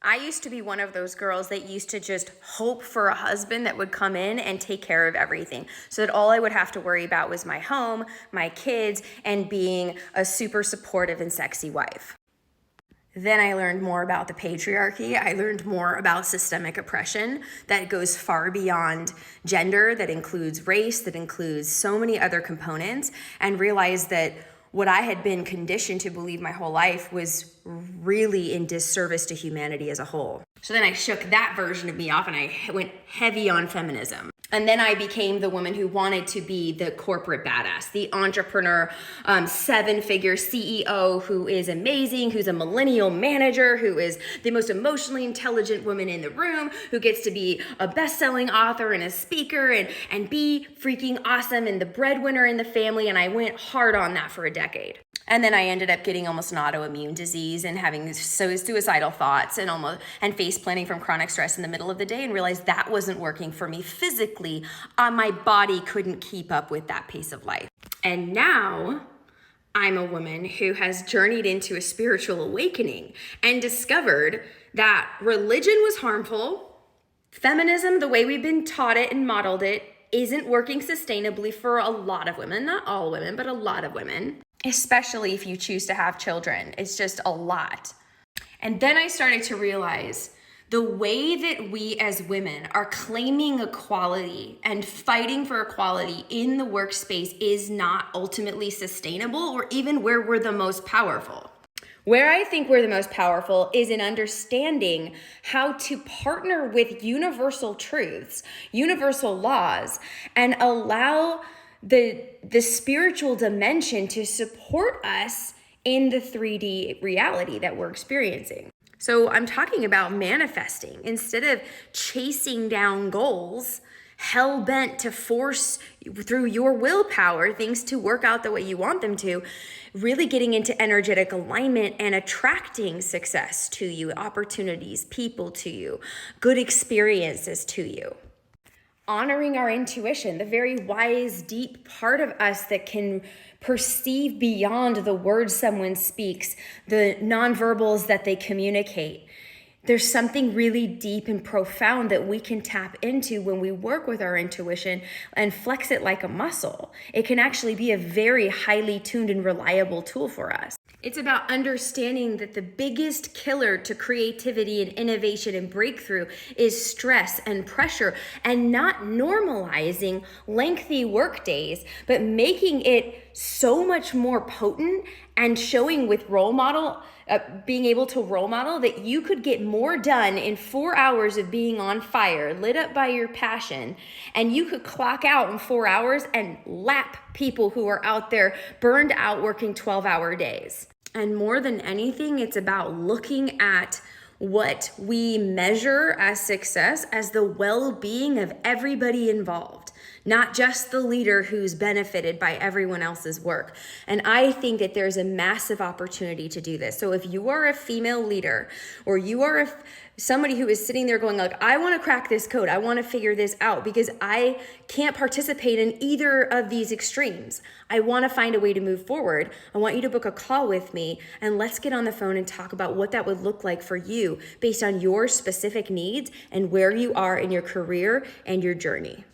I used to be one of those girls that used to just hope for a husband that would come in and take care of everything so that all I would have to worry about was my home, my kids, and being a super supportive and sexy wife. Then I learned more about the patriarchy. I learned more about systemic oppression that goes far beyond gender, that includes race, that includes so many other components, and realized that what I had been conditioned to believe my whole life was really in disservice to humanity as a whole. So then I shook that version of me off and I went heavy on feminism. And then I became the woman who wanted to be the corporate badass, the entrepreneur, 7-figure CEO who is amazing, who's a millennial manager, who is the most emotionally intelligent woman in the room, who gets to be a best-selling author and a speaker and be freaking awesome and the breadwinner in the family. And I went hard on that for a decade. And then I ended up getting almost an autoimmune disease and having suicidal thoughts and face planting from chronic stress in the middle of the day, and realized that wasn't working for me physically. My body couldn't keep up with that pace of life. And now I'm a woman who has journeyed into a spiritual awakening and discovered that religion was harmful. Feminism, the way we've been taught it and modeled it, isn't working sustainably for a lot of women, not all women, but a lot of women. Especially if you choose to have children. It's just a lot. And then I started to realize the way that we as women are claiming equality and fighting for equality in the workspace is not ultimately sustainable or even where we're the most powerful. Where I think we're the most powerful is in understanding how to partner with universal truths, universal laws, and allow the spiritual dimension to support us in the 3D reality that we're experiencing. So I'm talking about manifesting instead of chasing down goals, hell-bent to force through your willpower things to work out the way you want them to, really getting into energetic alignment and attracting success to you, opportunities, people to you, good experiences to you. Honoring our intuition, the very wise, deep part of us that can perceive beyond the words someone speaks, the nonverbals that they communicate. There's something really deep and profound that we can tap into when we work with our intuition and flex it like a muscle. It can actually be a very highly tuned and reliable tool for us. It's about understanding that the biggest killer to creativity and innovation and breakthrough is stress and pressure, and not normalizing lengthy work days, but making it so much more potent and showing with being able to role model that you could get more done in 4 hours of being on fire, lit up by your passion, and you could clock out in 4 hours and lap people who are out there burned out working 12-hour days. And more than anything, it's about looking at what we measure as success as the well-being of everybody involved, not just the leader who's benefited by everyone else's work. And I think that there's a massive opportunity to do this. So if you are a female leader, or you are somebody who is sitting there going like, I want to crack this code, I want to figure this out because I can't participate in either of these extremes. I want to find a way to move forward. I want you to book a call with me and let's get on the phone and talk about what that would look like for you based on your specific needs and where you are in your career and your journey.